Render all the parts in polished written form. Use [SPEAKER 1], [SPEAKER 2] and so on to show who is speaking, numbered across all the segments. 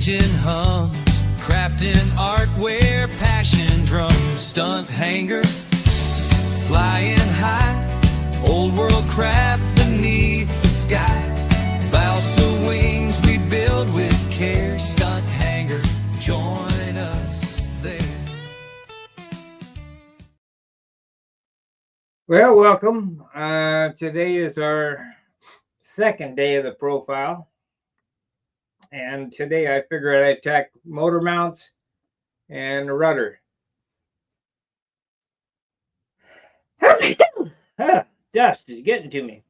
[SPEAKER 1] engine hums, crafting art where passion drums. Stunt hanger, flying high, old world craft beneath the sky. Balsa wings we build with care. Stunt hanger, join us there.
[SPEAKER 2] Well, welcome. Today is our second day of the profile. And today I figured I'd attack motor mounts and the rudder. Dust is getting to me.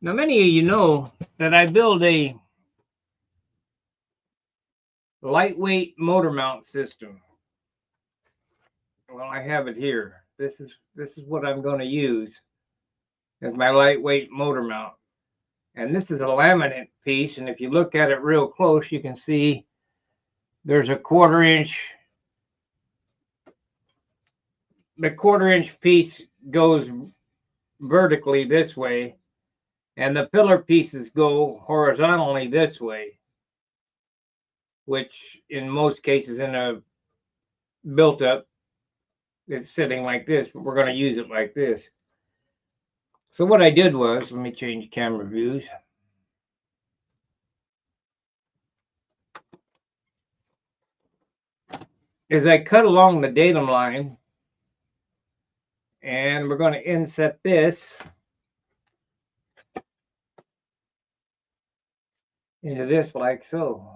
[SPEAKER 2] Now, many of you know that I build a lightweight motor mount system. Well, I have it here. This is what I'm going to use as my lightweight motor mount. And this is a laminate piece, and if you look at it real close, you can see there's a 1/4 inch. The 1/4 inch piece goes vertically this way, and the pillar pieces go horizontally this way, which in most cases in a built up, it's sitting like this, but we're going to use it like this. So what I did was, let me change camera views. Is I cut along the datum line, and we're going to inset this into this like so.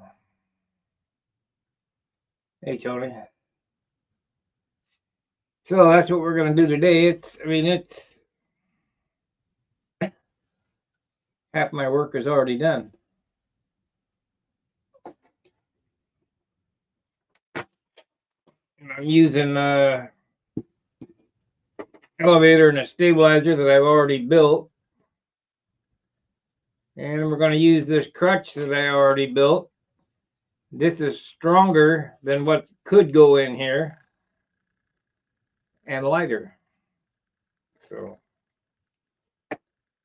[SPEAKER 2] Hey, Tony. So that's what we're going to do today. It's half my work is already done. And I'm using elevator and a stabilizer that I've already built. And we're going to use this crutch that I already built. This is stronger than what could go in here and lighter. So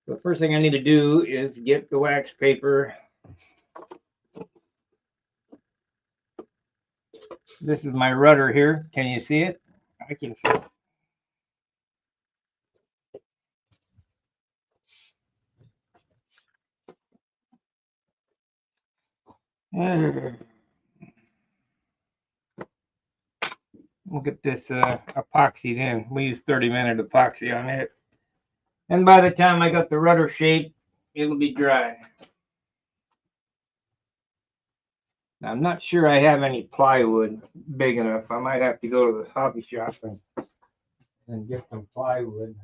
[SPEAKER 2] the first thing I need to do is get the wax paper. This is my rudder here. Can you see it? I can see it. We'll get this epoxied in. We use 30-minute epoxy on it. And by the time I got the rudder shape, it'll be dry. Now, I'm not sure I have any plywood big enough. I might have to go to the hobby shop and get some plywood.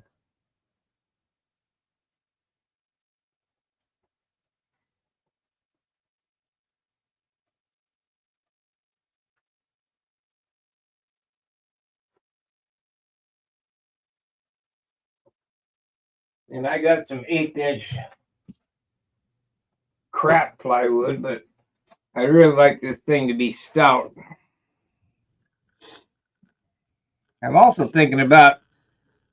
[SPEAKER 2] And I got some 1/8 inch crap plywood, but I really like this thing to be stout. I'm also thinking about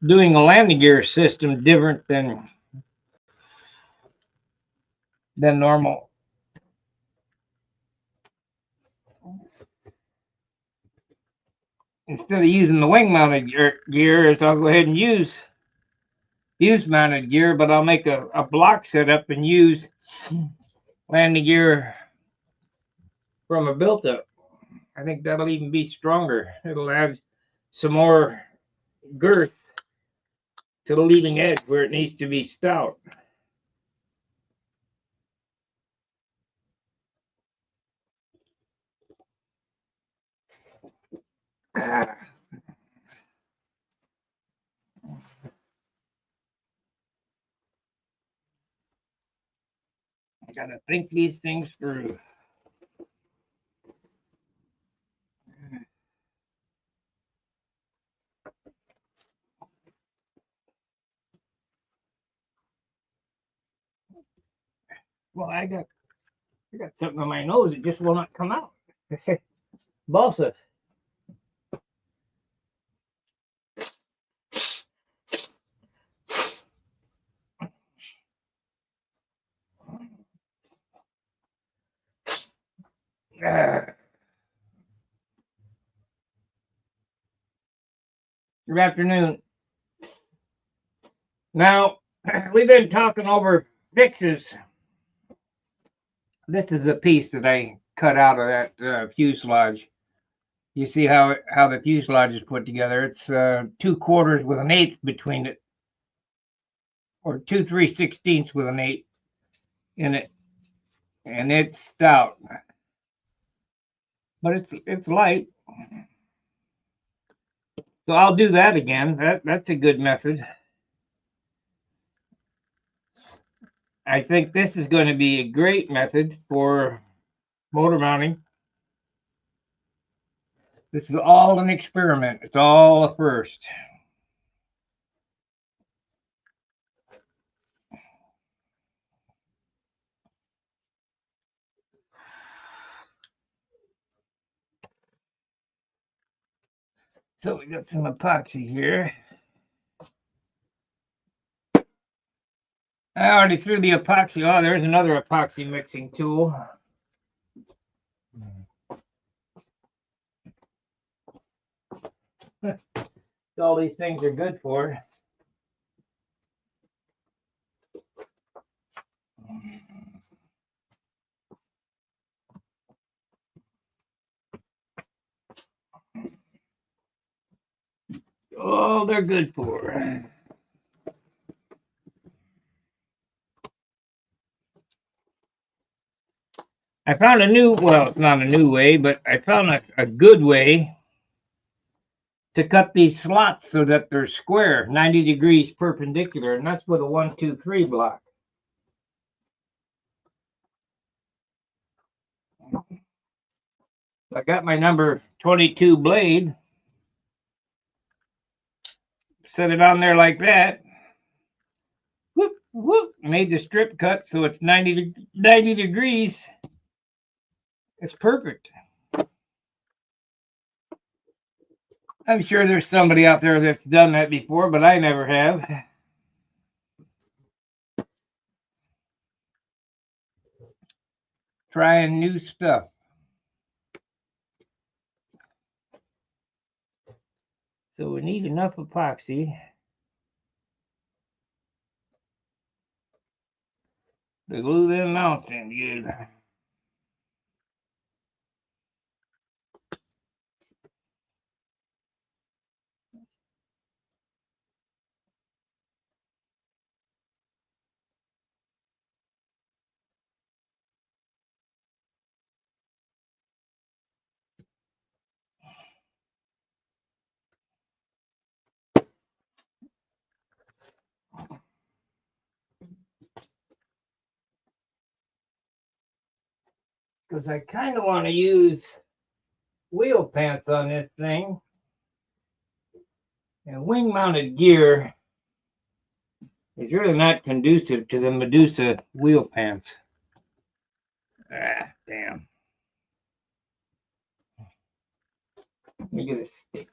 [SPEAKER 2] doing a landing gear system different than normal. Instead of using the wing mounted gear, I'll go ahead and use mounted gear, but I'll make a block setup and use landing gear from a built up. I think that'll even be stronger. It'll add some more girth to the leading edge where it needs to be stout. I gotta think these things through. Well, I got something on my nose that just will not come out. Balsa. Good afternoon. Now, we've been talking over fixes. This is the piece that I cut out of that fuselage. You see how the fuselage is put together. It's 2/4 with an eighth between it, or 2 3/16 with an eighth in it, and it's stout, but it's light. So I'll do that again. That's a good method. I think this is going to be a great method for motor mounting. This is all an experiment. It's all a first. So we got some epoxy here. I already threw the epoxy. Oh, there's another epoxy mixing tool. All these things are good for. Oh, they're good for. I found a new, well, it's not a new way, but I found a good way to cut these slots so that they're square, 90 degrees perpendicular, and that's with a 1, 2, 3 block. I got my number 22 blade, set it on there like that. Whoop, whoop, made the strip cut so it's 90 degrees. It's perfect. I'm sure there's somebody out there that's done that before, but I never have. Trying new stuff. So we need enough epoxy to glue them mounts in good. Because I kind of want to use wheel pants on this thing. And wing mounted gear is really not conducive to the Medusa wheel pants. Ah, damn. Let me get a stick.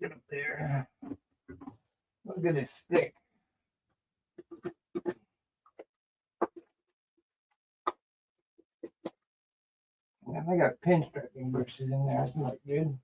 [SPEAKER 2] Get up there. Look at this stick. I got pinstriping brushes in there. That's not good.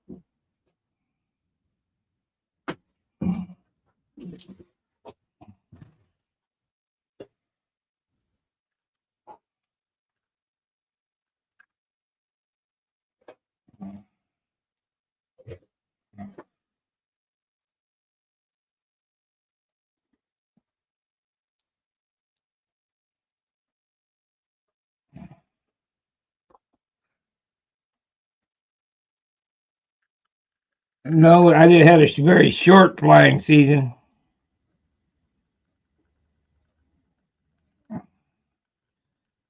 [SPEAKER 2] No, I did had a very short flying season.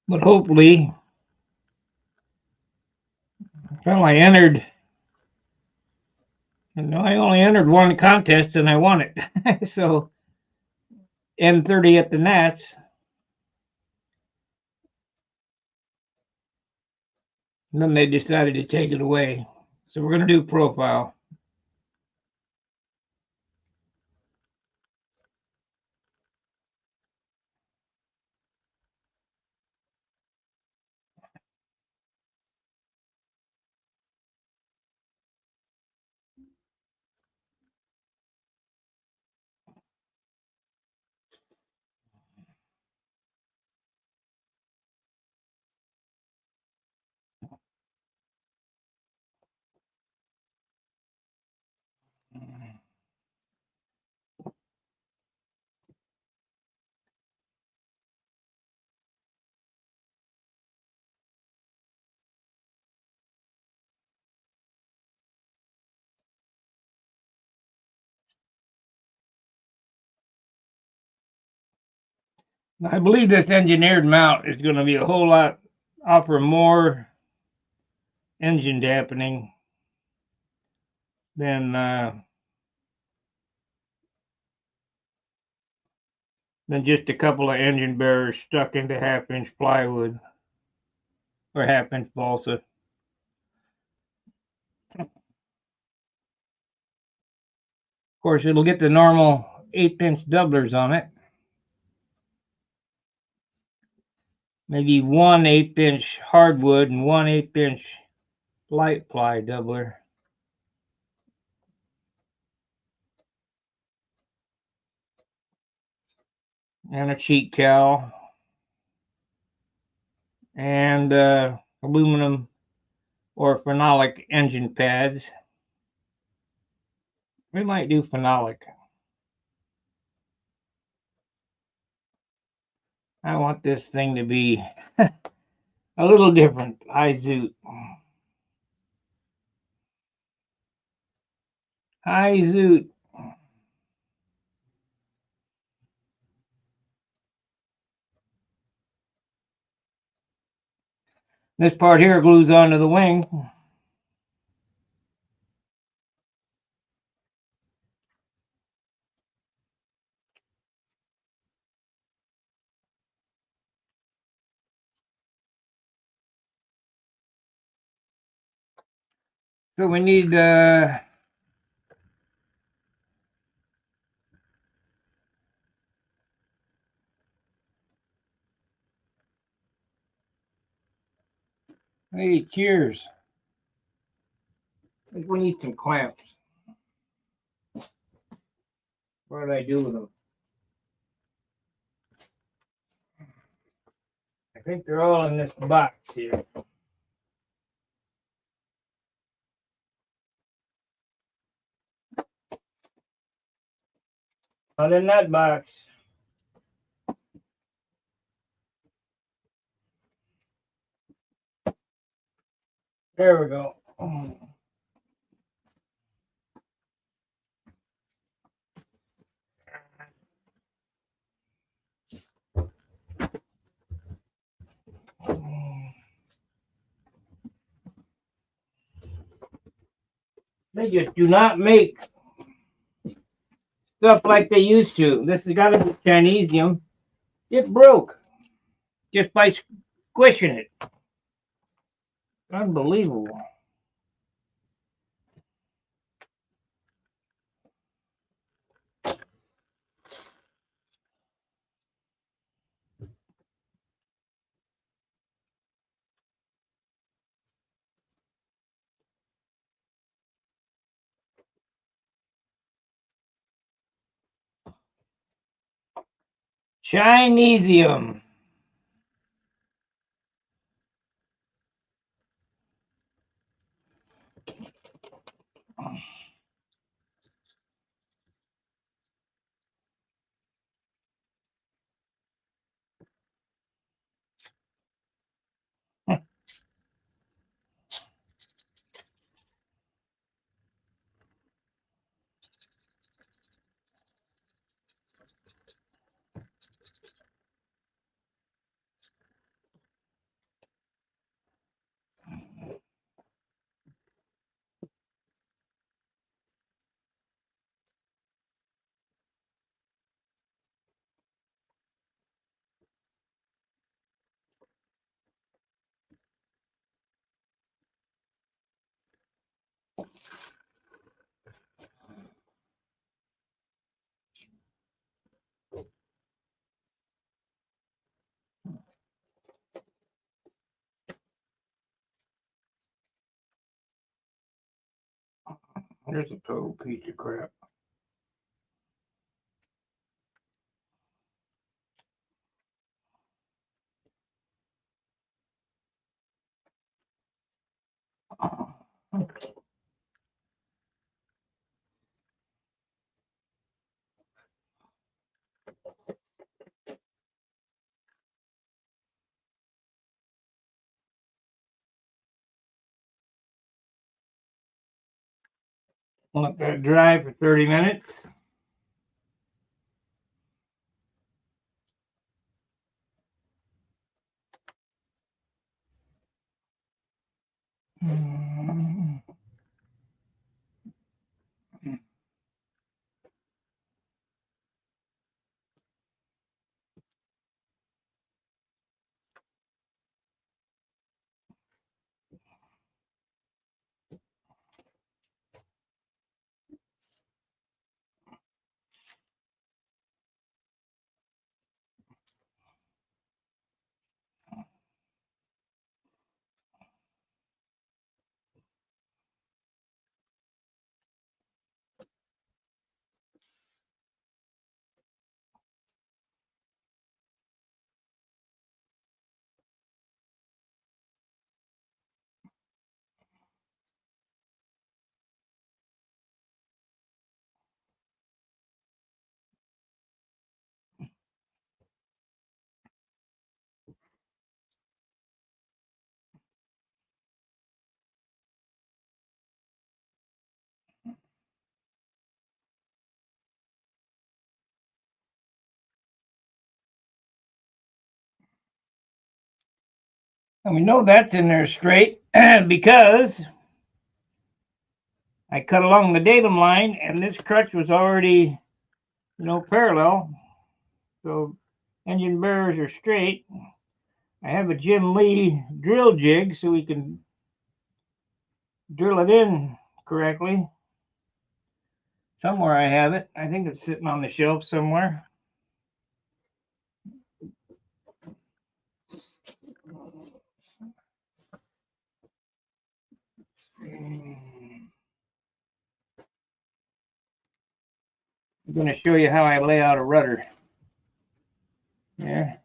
[SPEAKER 2] But hopefully, well, I entered. No, I only entered one contest and I won it. So N30 at the Nats. And then they decided to take it away. So we're going to do profile. I believe this engineered mount is going to be a whole lot, offer more engine dampening than just a couple of engine bearers stuck into half-inch plywood or half-inch balsa. Of course, it'll get the normal 1/8-inch doublers on it. Maybe 1/8-inch hardwood and 1/8-inch light ply doubler. And a cheek cowl. And aluminum or phenolic engine pads. We might do phenolic. I want this thing to be a little different. High zoot. High zoot. This part here glues onto the wing. So we need hey, cheers. I think we need some clamps. What did I do with them? I think they're all in this box here. Not in that box. There we go. They just do not make stuff like they used to. This has got to be Chinesium. It broke just by squishing it. Unbelievable. Chinesium. There's a total piece of crap. Let that dry for 30 minutes. And we know that's in there straight because I cut along the datum line and this crutch was already, parallel. So engine bearers are straight. I have a Jim Lee drill jig so we can drill it in correctly. Somewhere I have it. I think it's sitting on the shelf somewhere. I'm going to show you how I lay out a rudder. Yeah.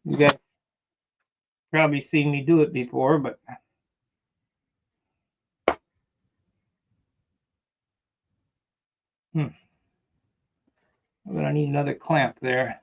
[SPEAKER 2] You guys probably seen me do it before, but I'm going to need another clamp there.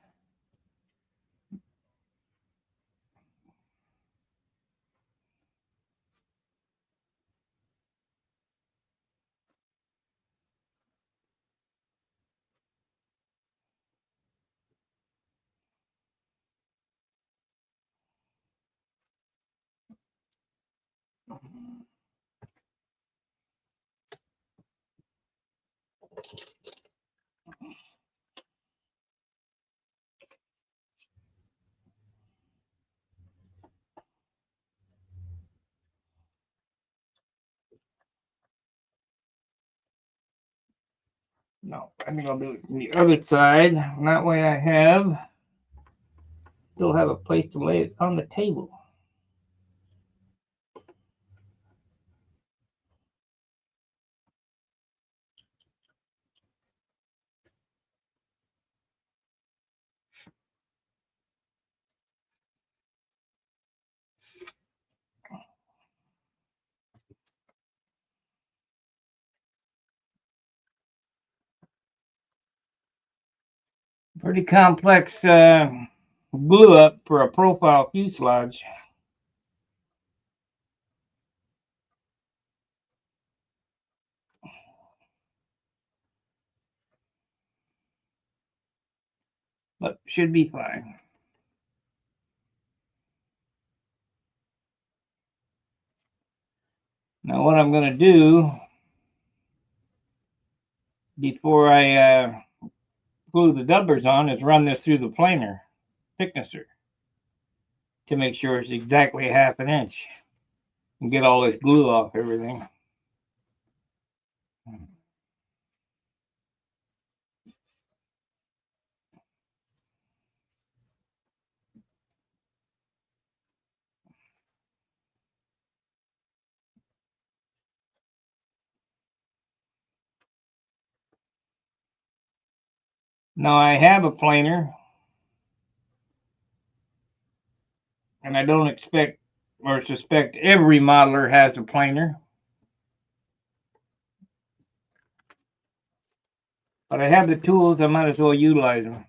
[SPEAKER 2] No, I think I'll do it from the other side. That way I still have a place to lay it on the table. Pretty complex glue up for a profile fuselage. But should be fine. Now what I'm going to do before I glue the doublers on is run this through the planer thicknesser to make sure it's exactly 1/2 inch and get all this glue off everything. Now I have a planer, and I don't expect or suspect every modeler has a planer. But I have the tools, I might as well utilize them.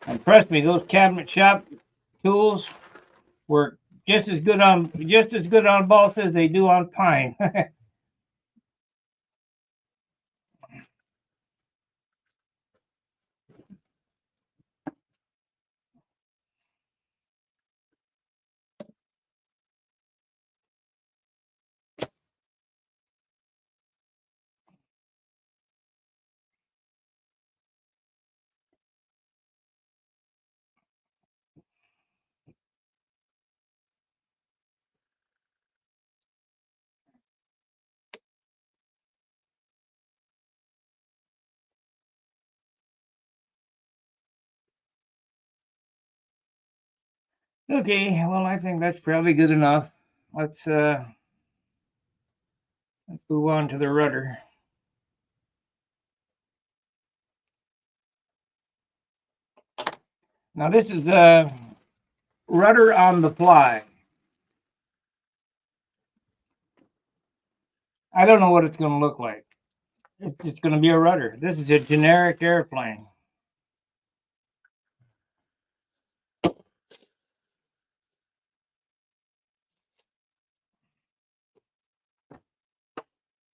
[SPEAKER 2] And trust me, those cabinet shop tools work just as good on balsa as they do on pine. Okay, well, I think that's probably good enough. Let's move on to the rudder. Now this is a rudder on the fly. I don't know what it's going to look like. It's just going to be a rudder. This is a generic airplane.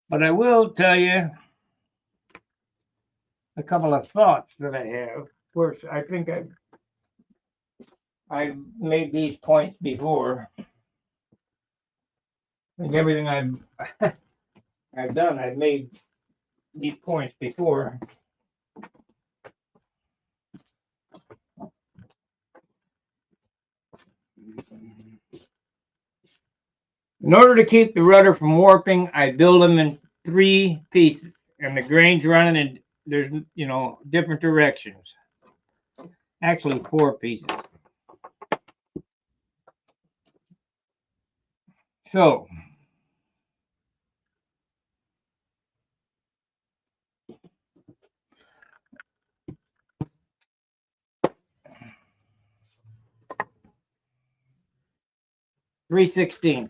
[SPEAKER 2] But I will tell you a couple of thoughts that I have. Of course, I think I've made these points before. I think everything I've done, I've made these points before. In order to keep the rudder from warping, I build them in 3 pieces, and the grain's running in there's different directions. Actually, 4 pieces. So 3/16.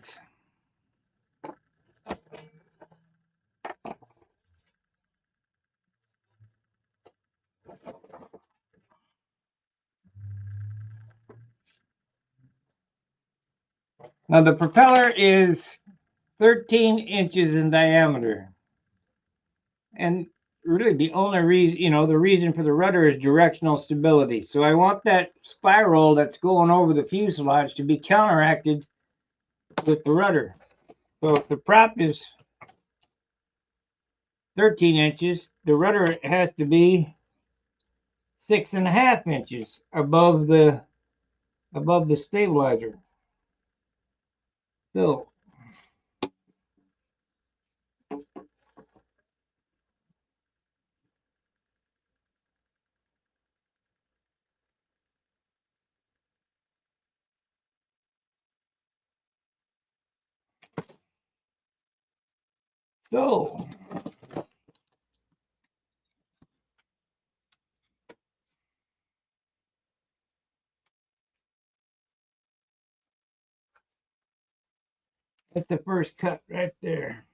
[SPEAKER 2] Now the propeller is 13 inches in diameter. And really the only reason, the reason for the rudder is directional stability. So I want that spiral that's going over the fuselage to be counteracted with the rudder. So if the prop is 13 inches, the rudder has to be 6.5 inches above the stabilizer. So so that's the first cut right there.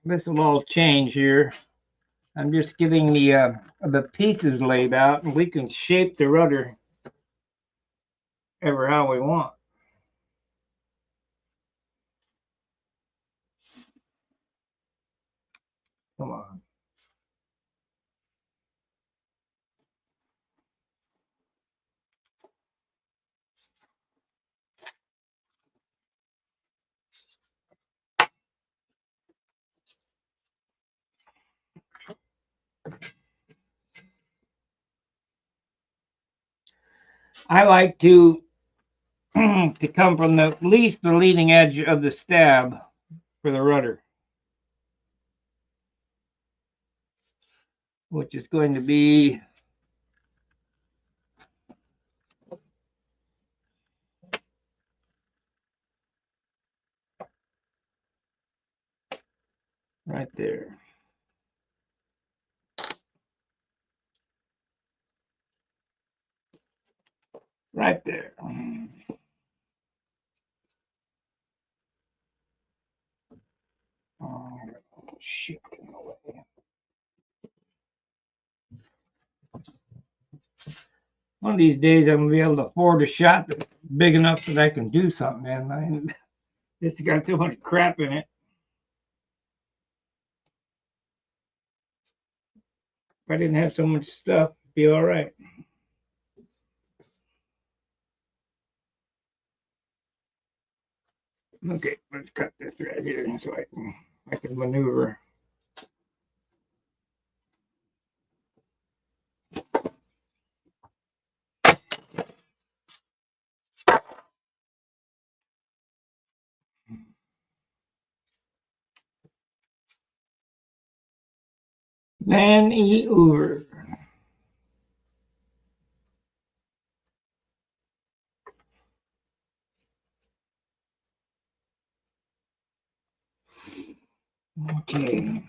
[SPEAKER 2] This will all change here. I'm just getting the pieces laid out, and we can shape the rudder ever how we want. Come on. I like to to come from at least the leading edge of the stab for the rudder, which is going to be right there. Right there. Oh, shit. One of these days I'm going to be able to afford a shot that's big enough that I can do something, man. It's got too much crap in it. If I didn't have so much stuff, it'd be all right. Okay, let's cut this right here so I can maneuver. Maneuver. Okay.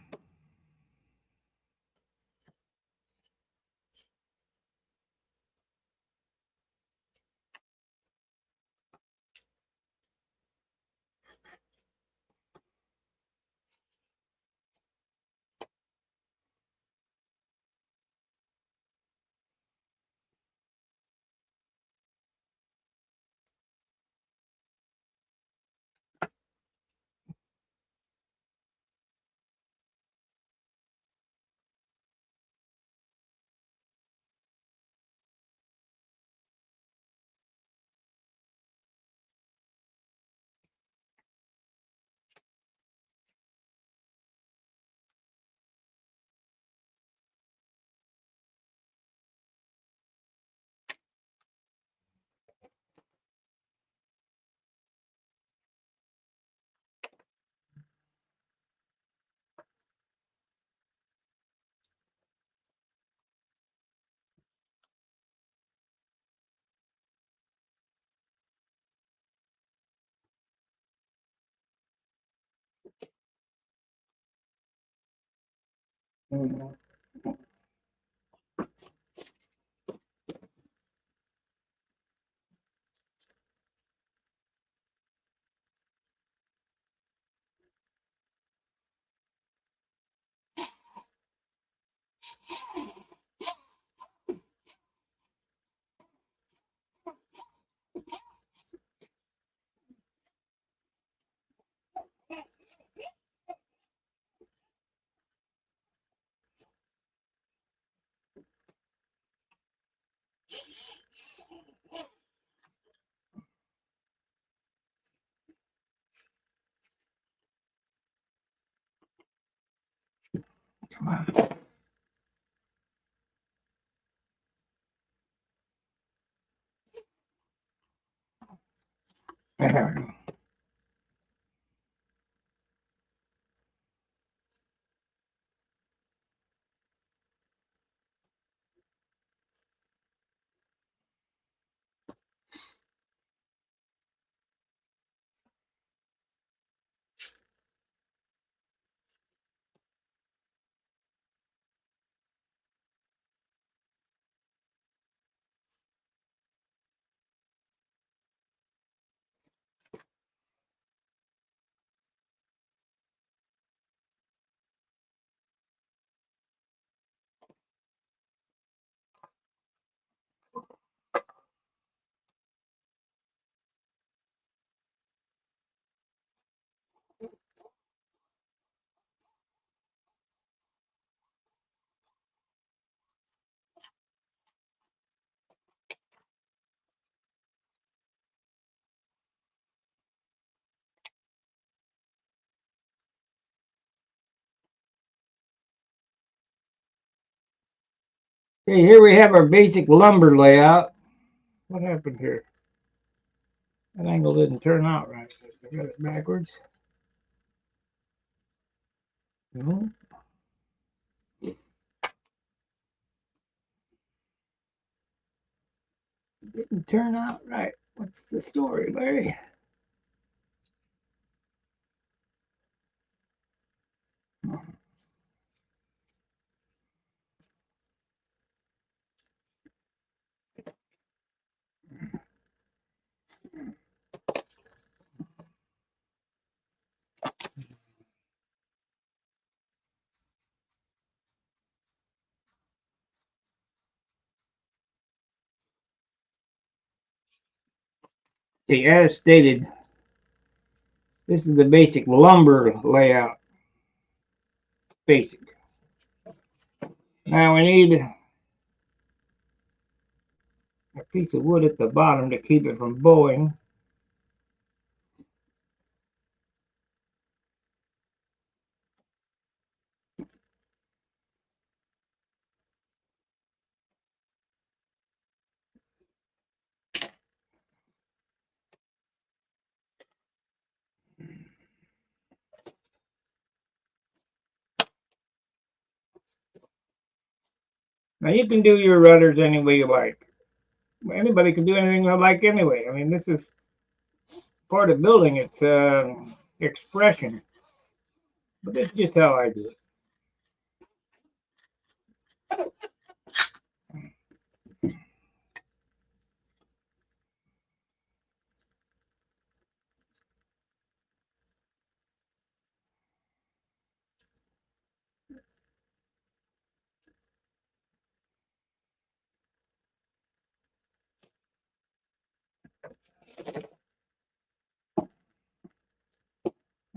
[SPEAKER 2] Okay, here we have our basic lumber layout. What happened here? That angle didn't turn out right. I got it backwards. No, it didn't turn out right. What's the story, Larry? Okay, as stated, this is the basic lumber layout. Basic. Now we need a piece of wood at the bottom to keep it from bowing. Now you can do your rudders any way you like. Anybody can do anything they like anyway. I mean, this is part of building. It's expression. But that's just how I do it.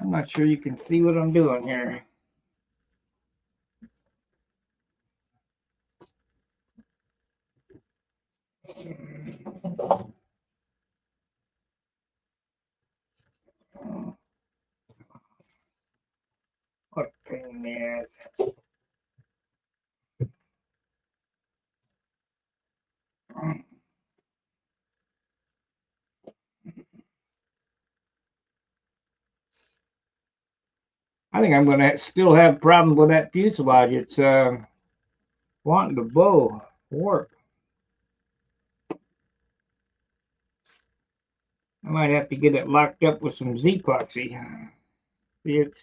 [SPEAKER 2] I'm not sure you can see what I'm doing here. What a pain in the ass. I think I'm going to still have problems with that fuselage. It's wanting to bow warp. I might have to get it locked up with some Z-epoxy. See, it's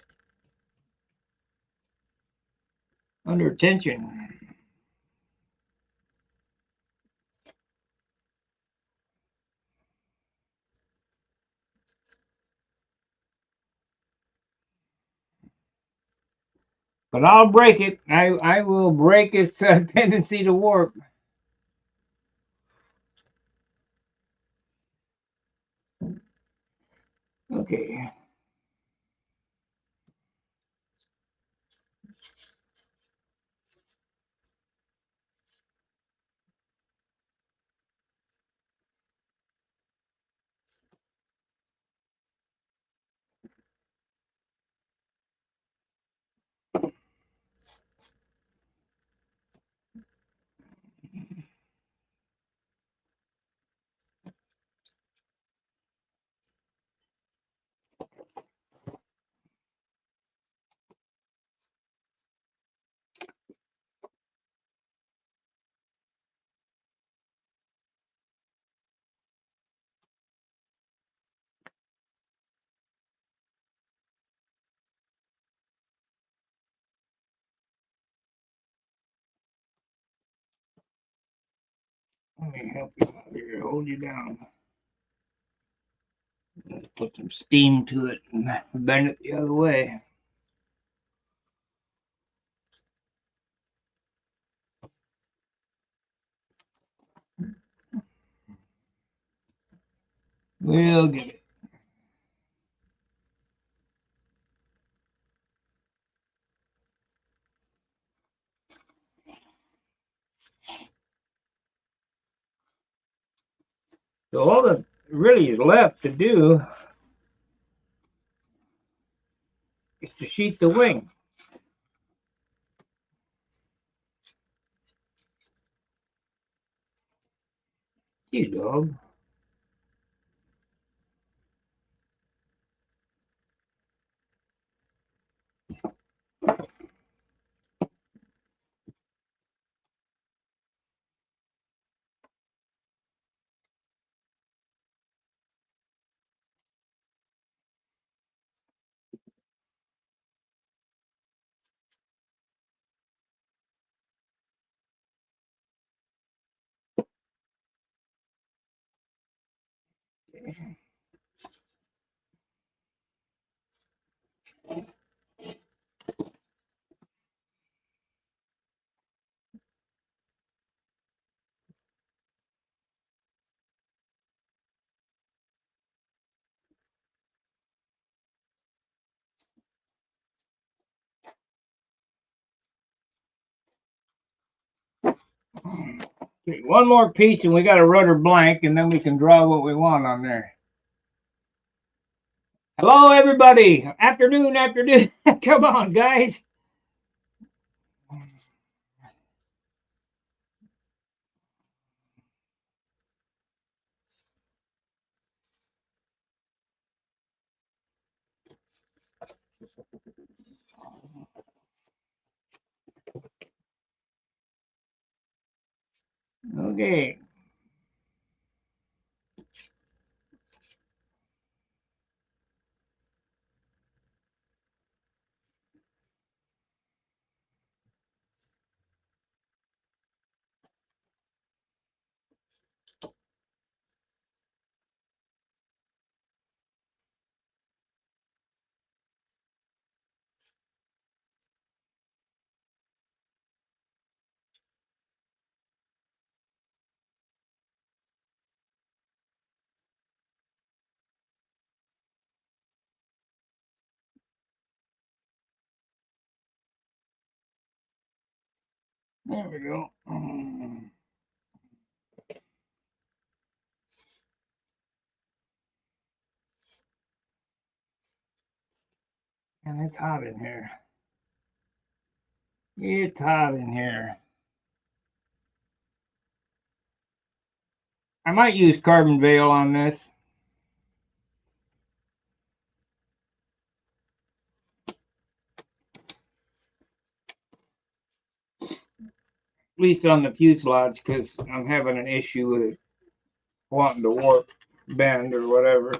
[SPEAKER 2] under tension. But I'll break it. I will break its tendency to warp. Okay. Let me help you out here. Hold you down. Put some steam to it and bend it the other way. We'll get it. So all that really is left to do is to sheet the wing. You dog. Okay, one more piece and we got a rudder blank and then we can draw what we want on there. Hello everybody. Afternoon. Come on guys. Okay. There we go. And it's hot in here. It's hot in here. I might use carbon veil on this. At least on the fuselage, because I'm having an issue with it wanting to warp, bend, or whatever.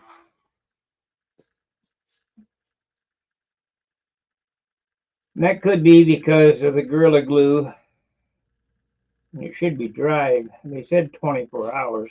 [SPEAKER 2] And that could be because of the Gorilla Glue. And it should be dried. They said 24 hours.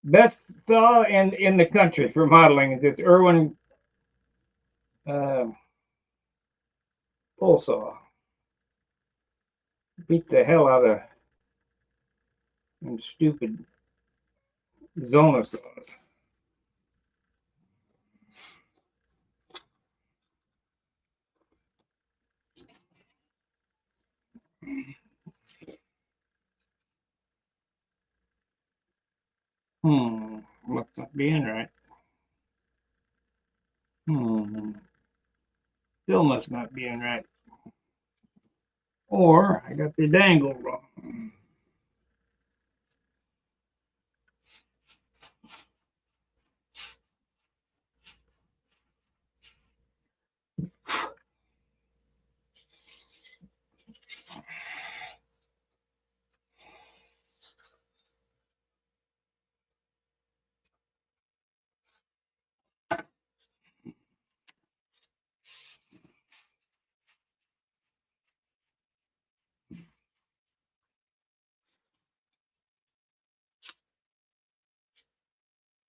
[SPEAKER 2] Best saw in the country for modeling is this Irwin pull saw. Beat the hell out of them stupid Zona saws. Must not be in right. Still must not be in right. Or I got the dangle wrong.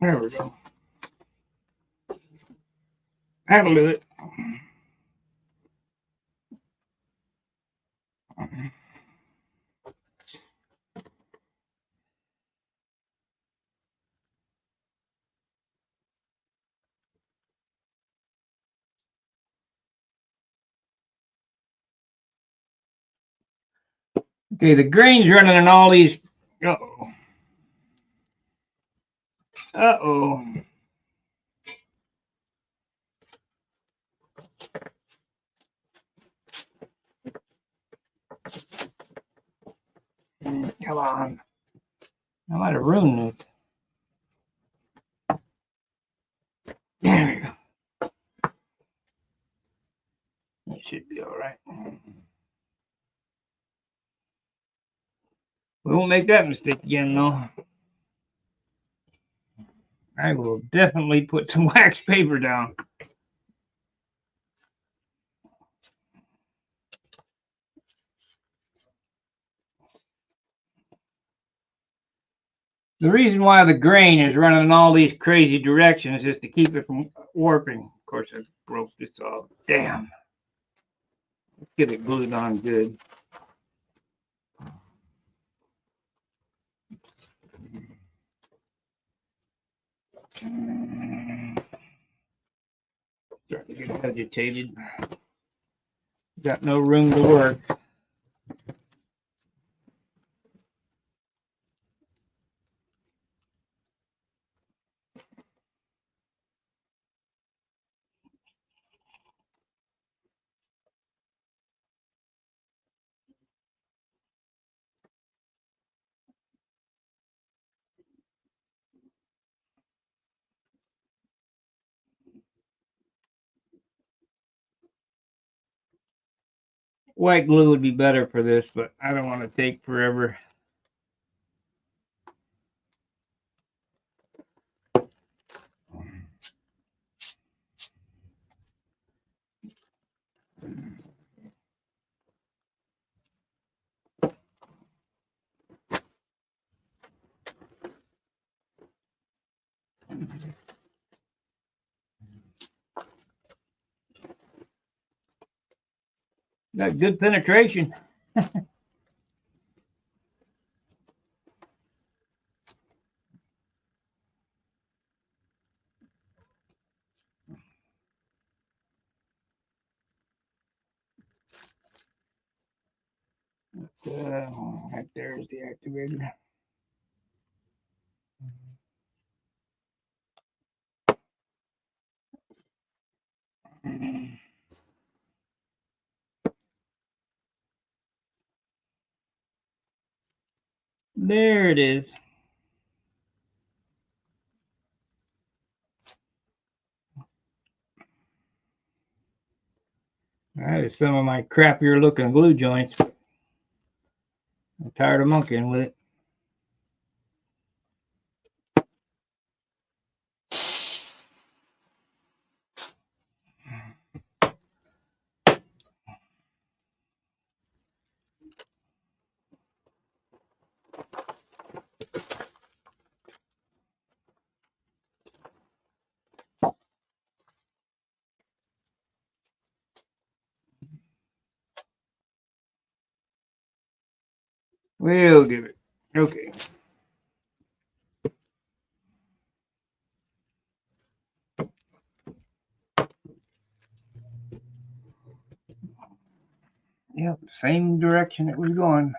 [SPEAKER 2] There we go. That'll do it. Okay, the grain's running in all these. Uh-oh. Uh-oh. Come on. I might have ruined it. There we go. It should be all right. We won't make that mistake again, though. I will definitely put some wax paper down. The reason why the grain is running in all these crazy directions is to keep it from warping. Of course, I broke this off. Damn. Let's get it glued on good. Starting to get agitated. Got no room to work. White glue would be better for this, but I don't want to take forever. Got good penetration. That's right there is the activator. There it is. That is some of my crappier looking glue joints. I'm tired of monkeying with it. We'll give it. Okay. Yep, same direction it was going.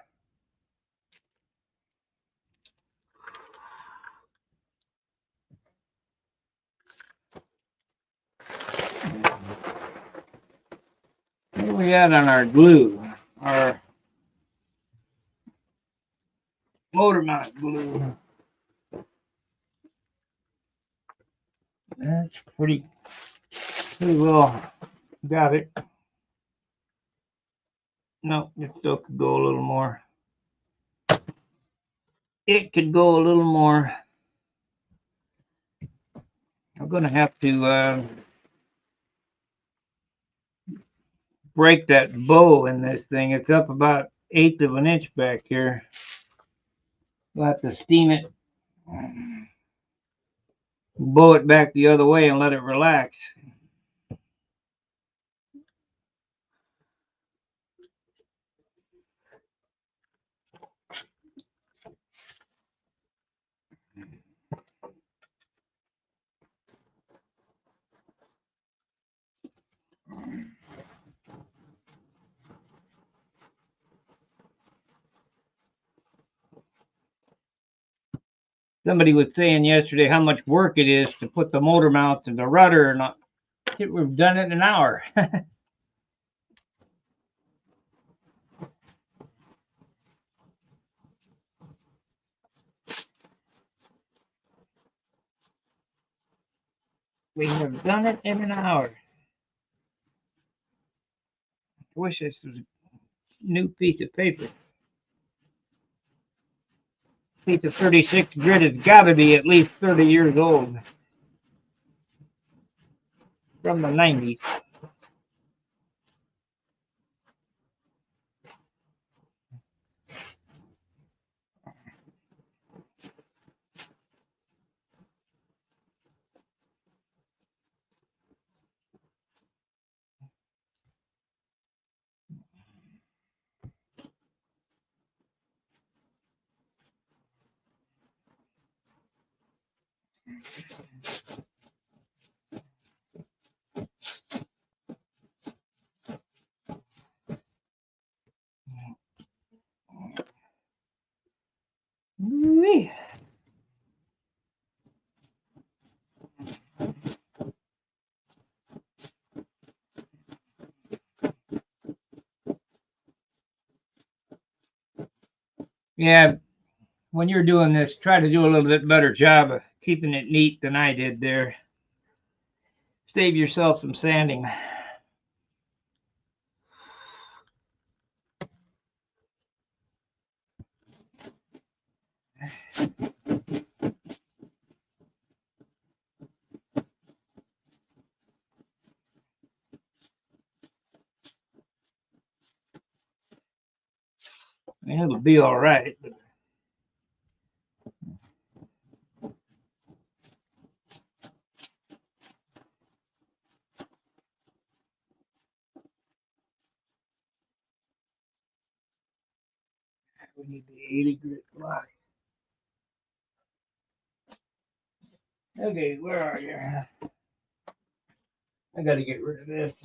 [SPEAKER 2] Where we at on our glue? Our motor mount glue. That's pretty well got it. No, it still could go a little more. It could go a little more. I'm gonna have to break that bow in this thing. It's up about 1/8 of an inch back here. We'll have to steam it, bow it back the other way and let it relax. Somebody was saying yesterday how much work it is to put the motor mounts and the rudder, and we've done it in an hour. We have done it in an hour. I wish this was a new piece of paper. Piece of 36 grit has got to be at least 30 years old. From the 90s. Yeah, when you're doing this, try to do a little bit better job of keeping it neat than I did there. Save yourself some sanding. It'll be all right. We need the 80 grit block. Okay, where are you? I gotta get rid of this.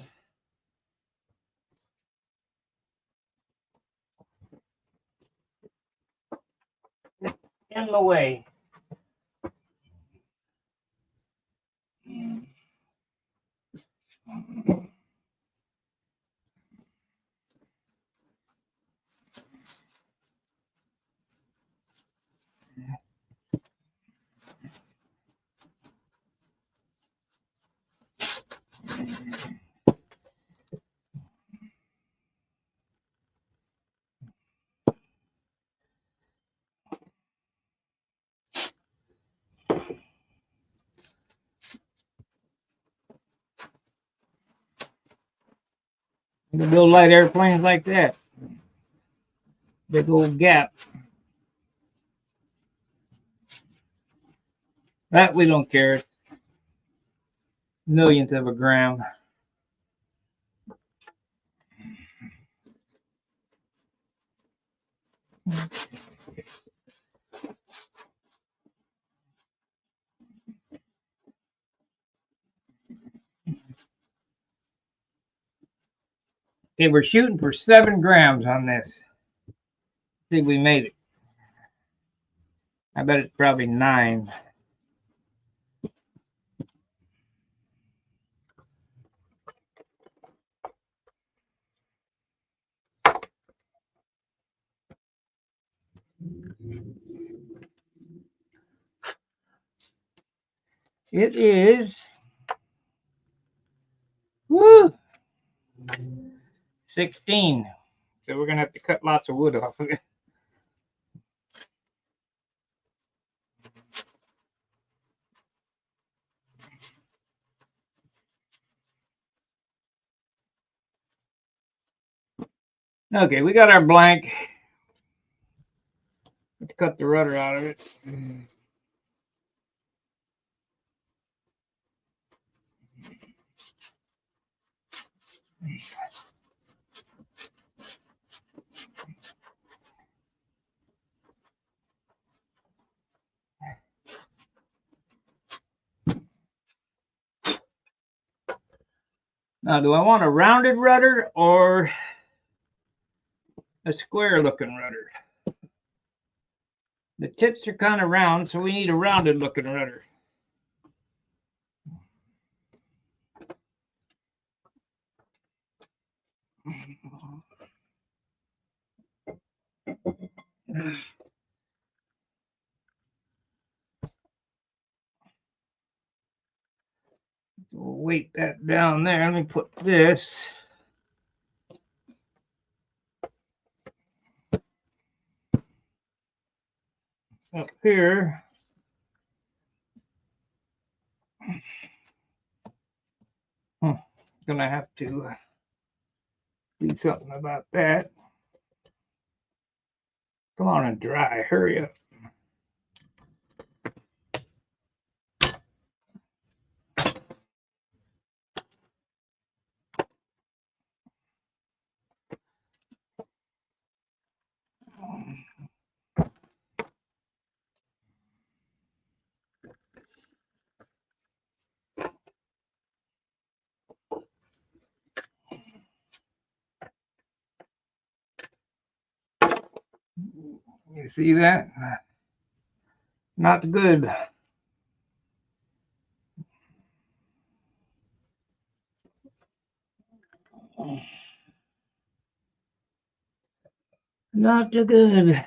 [SPEAKER 2] In the way. You can build light airplanes like that. Big old gap. That we don't care. It's millionth of a gram. Okay, we're shooting for 7 grams on this. See if we made it. I bet it's probably 9. It is, woo, 16. So we're gonna have to cut lots of wood off of it. Okay, we got our blank. Let's cut the rudder out of it. Now, do I want a rounded rudder or a square looking rudder? The tips are kind of round, so we need a rounded looking rudder. We'll weight that down there. Let me put this up here. Gonna have to do something about that. Come on and dry. Hurry up. You see that? Not good. Not too good.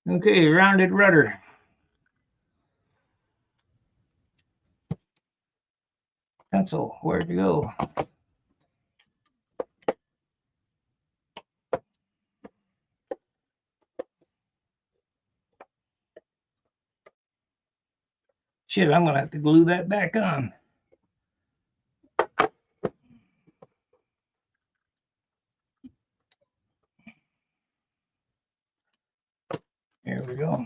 [SPEAKER 2] Okay, rounded rudder. Pencil, where'd you go? Shit, I'm gonna have to glue that back on. There we go.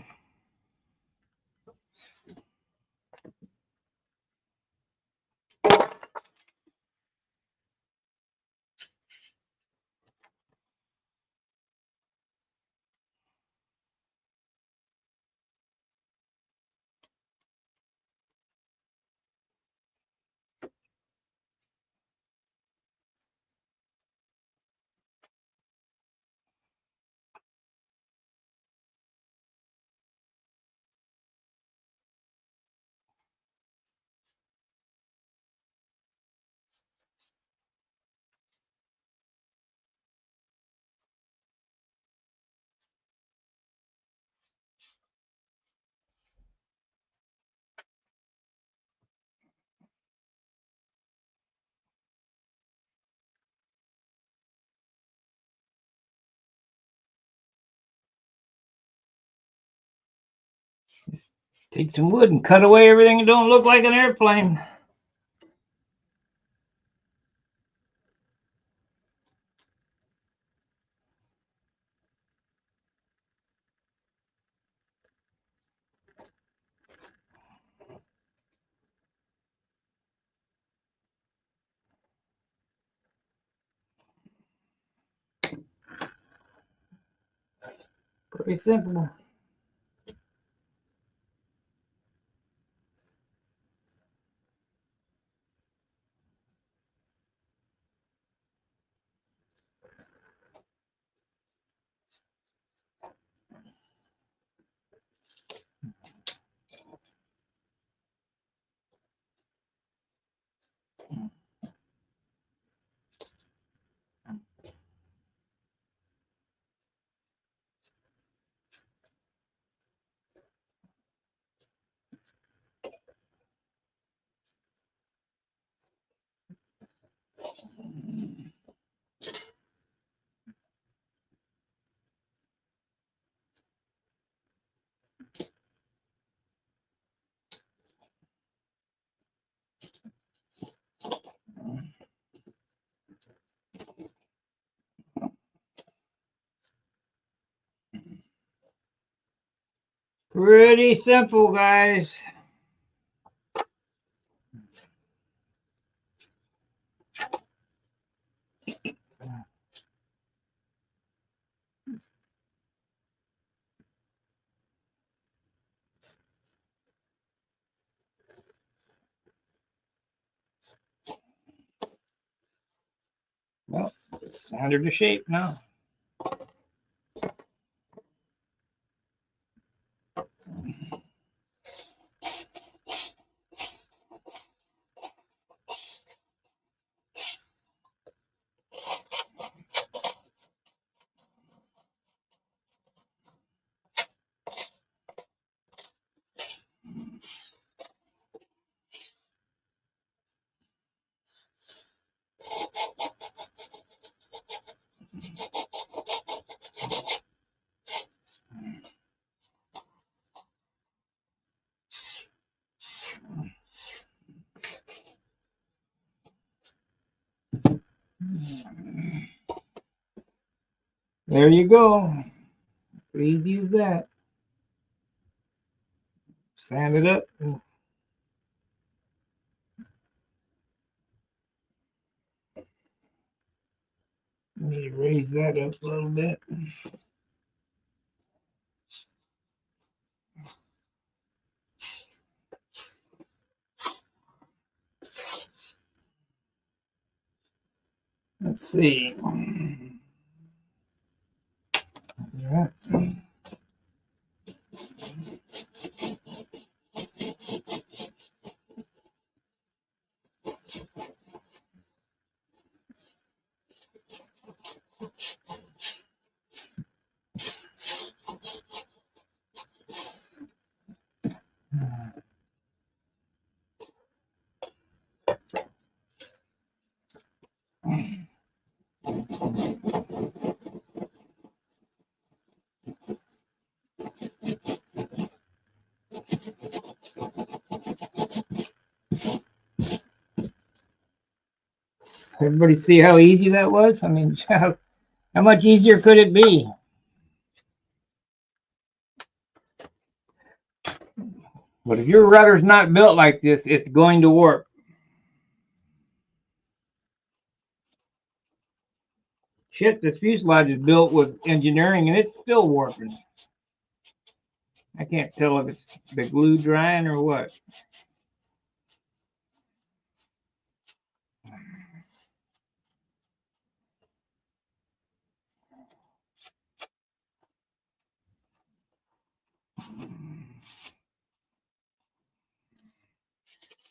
[SPEAKER 2] Just take some wood and cut away everything that don't look like an airplane. Pretty simple. Pretty simple, guys. Well, it's under the shape now. There you go. Easy as that. Sand it up. Need to raise that up a little bit. Let's see. Yeah. Everybody see how easy that was? I mean, how much easier could it be? But if your rudder's not built like this, it's going to warp. Shit, this fuselage is built with engineering and it's still warping. I can't tell if it's the glue drying or what.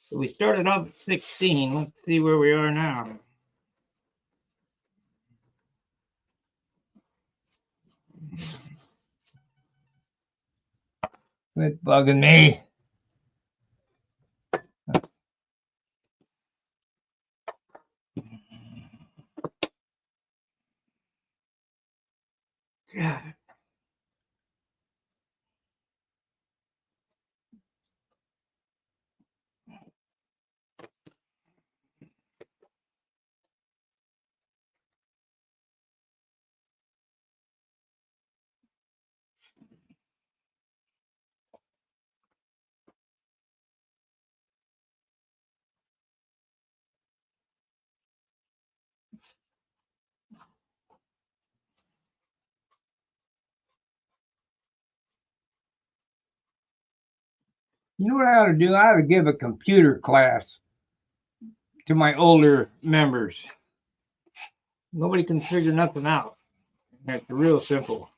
[SPEAKER 2] So we started off at 16. Let's see where we are now. Quit bugging me. God. You know what I ought to do? I ought to give a computer class to my older members. Nobody can figure nothing out. It's real simple.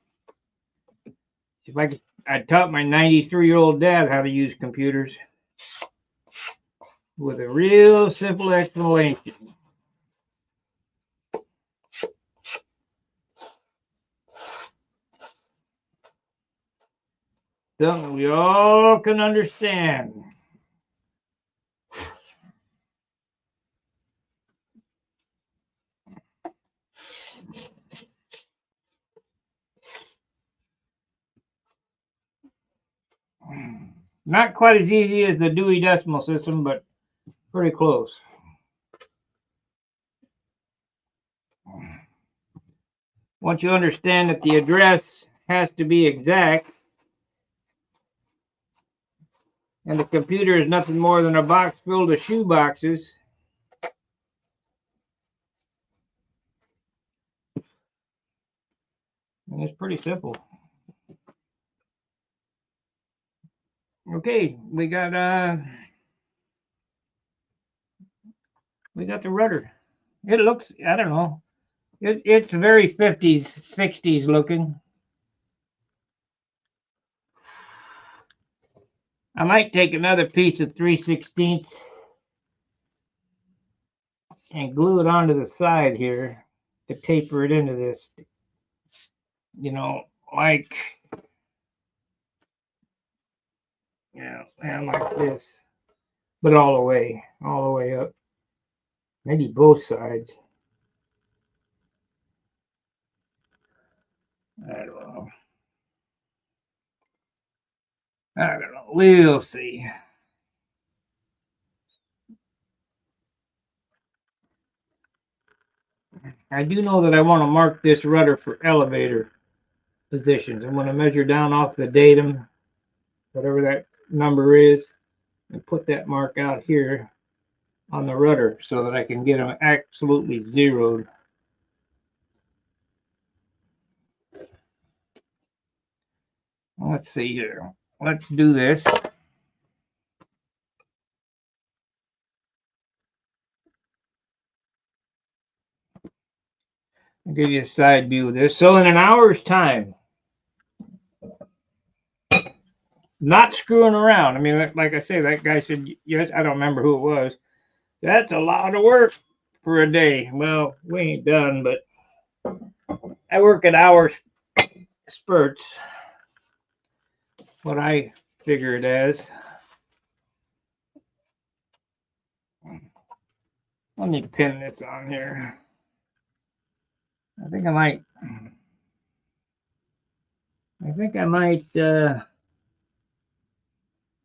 [SPEAKER 2] If I taught my 93-year-old dad how to use computers with a real simple explanation. Something we all can understand. Not quite as easy as the Dewey Decimal System, but pretty close. Once you understand that the address has to be exact, and the computer is nothing more than a box filled of shoe boxes, and it's pretty simple. Okay, we got the rudder. It looks, I don't know, it's very 50s, 60s looking. I might take another piece of 3/16 and glue it onto the side here to taper it into this, you know, like, and like this, but all the way up, maybe both sides. I don't know. I don't know. We'll see. I do know that I want to mark this rudder for elevator positions. I'm going to measure down off the datum, whatever that number is, and put that mark out here on the rudder so that I can get them absolutely zeroed. Let's see here. Let's do this. I'll give you a side view of this. So in an hour's time, not screwing around. I mean, like I say, that guy said, yes, I don't remember who it was. That's a lot of work for a day. Well, we ain't done, but I work at hour spurts. What I figure it as. Let me pin this on here. I think I might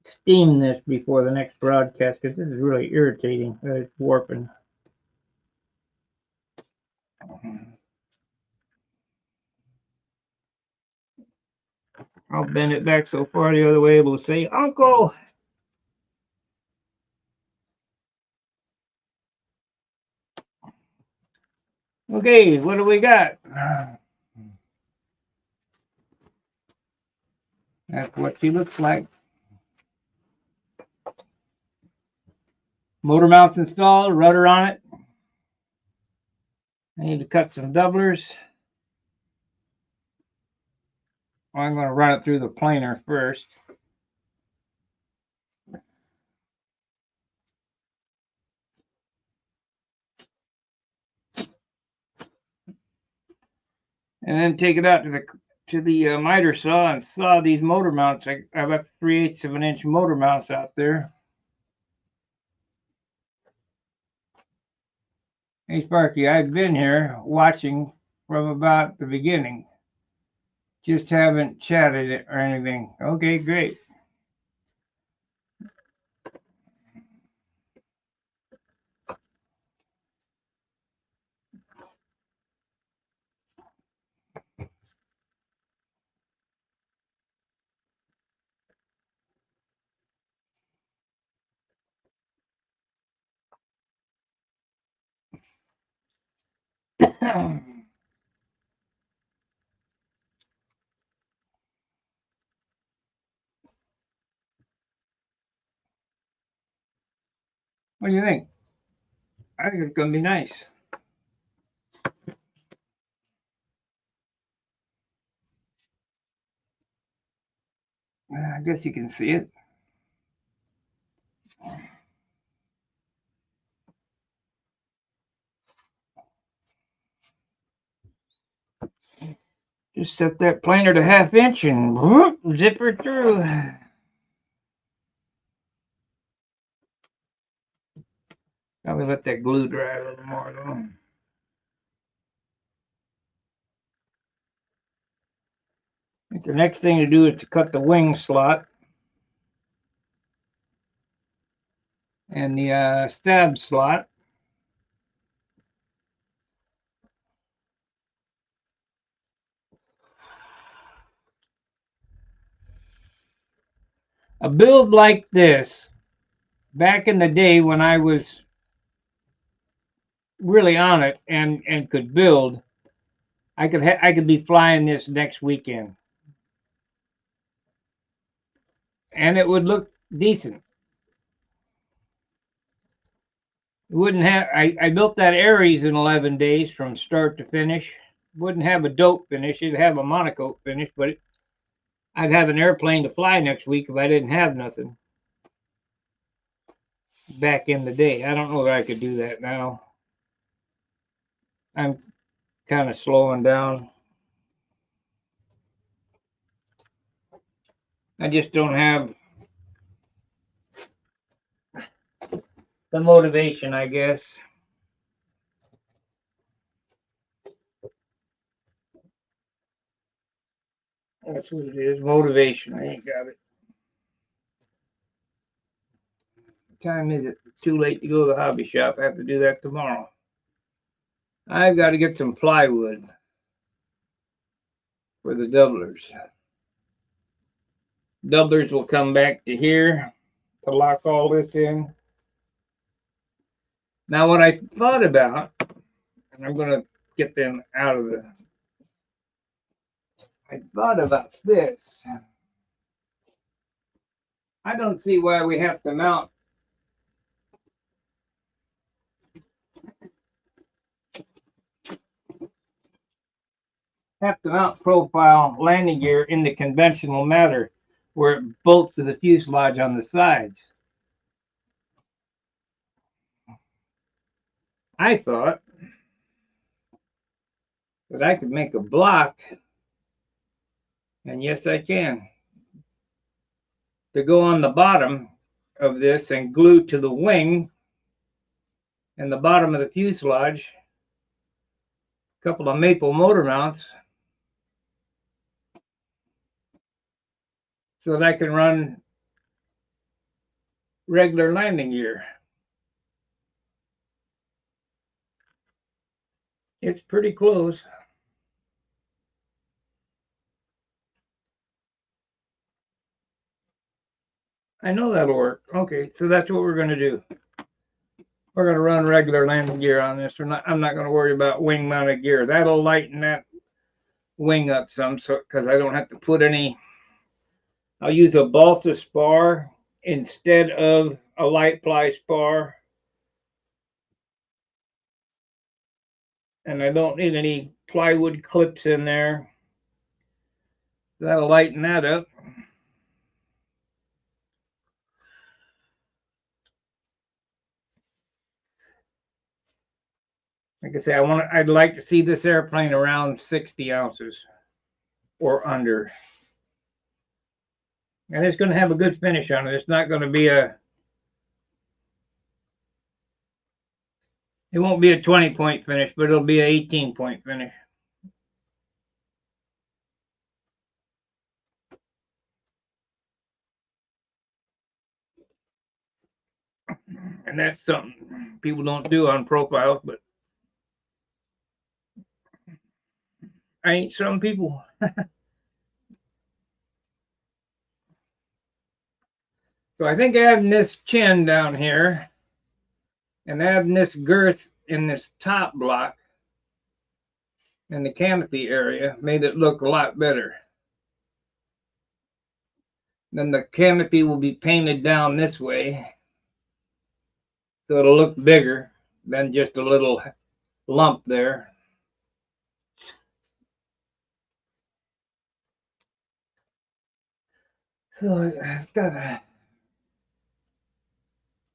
[SPEAKER 2] steam this before the next broadcast because this is really irritating. It's warping. I'll bend it back so far the other way, able to say, Uncle. Okay, what do we got? That's what she looks like. Motor mounts installed, rudder on it. I need to cut some doublers. I'm going to run it through the planer first. And then take it out to the miter saw and saw these motor mounts. I left 3/8 of an inch motor mounts out there. Hey Sparky, I've been here watching from about the beginning. Just haven't chatted it or anything. Okay, great. What do you think? I think it's going to be nice. I guess you can see it. Just set that planer to 1/2 inch and whoop, zip her through. Probably let that glue dry a little more though. I think the next thing to do is to cut the wing slot and the stab slot. A build like this, back in the day when I was really on it and could build, I could be flying this next weekend, and it would look decent. It wouldn't have. I built that Aries in 11 days from start to finish. Wouldn't have a dope finish. It'd have a monocoque finish, but I'd have an airplane to fly next week if I didn't have nothing. Back in the day, I don't know that I could do that now. I'm kind of slowing down. I just don't have the motivation, I guess. That's what it is, motivation. I ain't got it. What time is it? Too late to go to the hobby shop. I have to do that tomorrow. I've got to get some plywood for the doublers. Doublers will come back to here to lock all this in. Now, what I thought about, and I'm going to get them out of the. I thought about this. I don't see why we have to mount profile landing gear in the conventional manner where it bolts to the fuselage on the sides. I thought that I could make a block, and yes, I can, to go on the bottom of this and glue to the wing and the bottom of the fuselage a couple of maple motor mounts so that I can run regular landing gear. It's pretty close. I know that'll work. Okay, so that's what we're going to do. We're going to run regular landing gear on this. I'm not going to worry about wing mounted gear. That'll lighten that wing up some, so because I don't have to put any. I'll use a balsa spar instead of a light ply spar. And I don't need any plywood clips in there. That'll lighten that up. Like I say, I'd like to see this airplane around 60 ounces or under. And it's going to have a good finish on it. It's not going to be it won't be a 20-point finish, but it'll be an 18-point finish. And that's something people don't do on profiles, but I ain't some people. So I think adding this chin down here and adding this girth in this top block in the canopy area made it look a lot better. Then the canopy will be painted down this way. so it'll look bigger than just a little lump there. So it's gotta,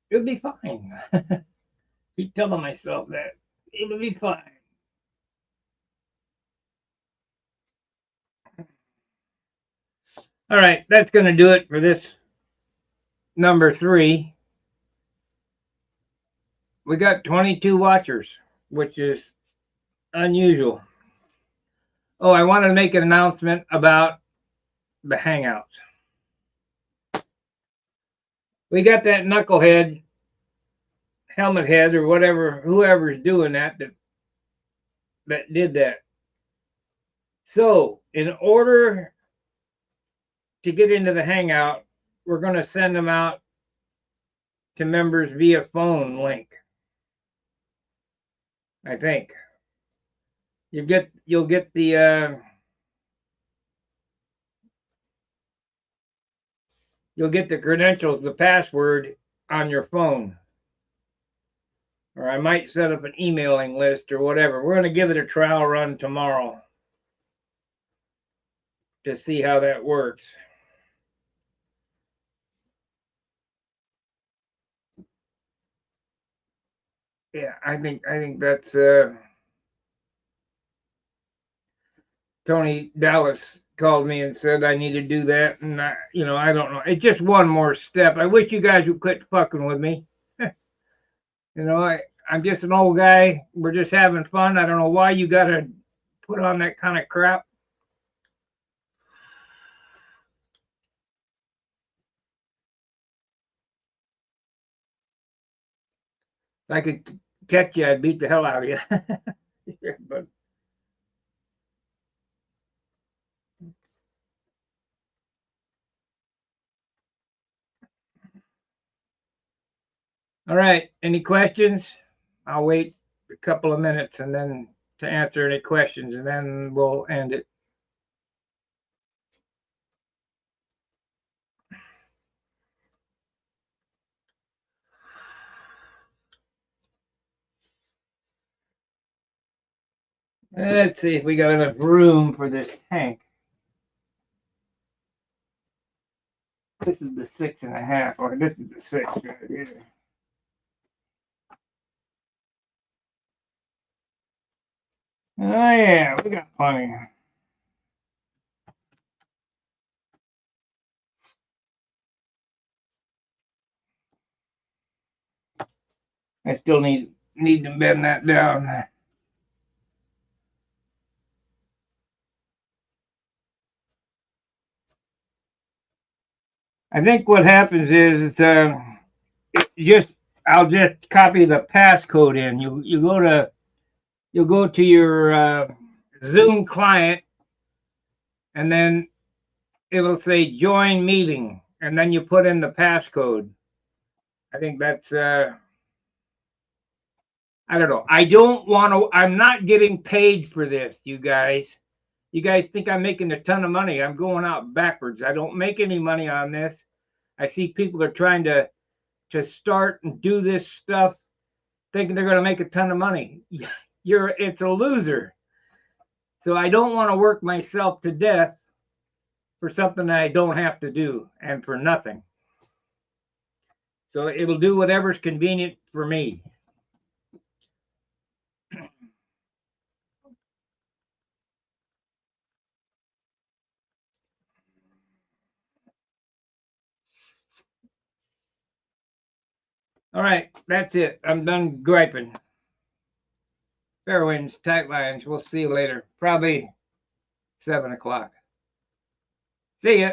[SPEAKER 2] it'll be fine. Keep telling myself that it'll be fine. All right, that's gonna do it for this number 3. We got 22 watchers, which is unusual. Oh, I want to make an announcement about the Hangouts. We got that knucklehead, helmet head, or whatever, whoever's doing that did that. So, in order to get into the Hangout, we're going to send them out to members via phone link. I think you'll get the you'll get the credentials, the password on your phone. Or I might set up an emailing list or whatever. We're going to give it a trial run tomorrow to see how that works. Yeah, I think that's Tony Dallas called me and said I need to do that, and I don't know. It's just one more step. I wish you guys would quit fucking with me. I'm just an old guy. We're just having fun. I don't know why you gotta put on that kind of crap. If I could catch you, I'd beat the hell out of you. But all right, any questions? I'll wait a couple of minutes and then to answer any questions, and then we'll end it. Let's see if we got enough room for this tank. This is the 6.5, or this is the 6 right here. Oh yeah, we got plenty. I still need to bend that down. I think what happens is I'll just copy the passcode in. You'll go to your Zoom client, and then it'll say join meeting, and then you put in the passcode. I think that's I don't know. I don't want to. I'm not getting paid for this, you guys. You guys think I'm making a ton of money. I'm going out backwards. I don't make any money on this. I see people are trying to start and do this stuff thinking they're going to make a ton of money. It's a loser. So I don't want to work myself to death for something that I don't have to do and for nothing. So it'll do whatever's convenient for me. All right, that's it. I'm done griping. Fair winds, tight lines. We'll see you later. Probably 7 o'clock. See ya.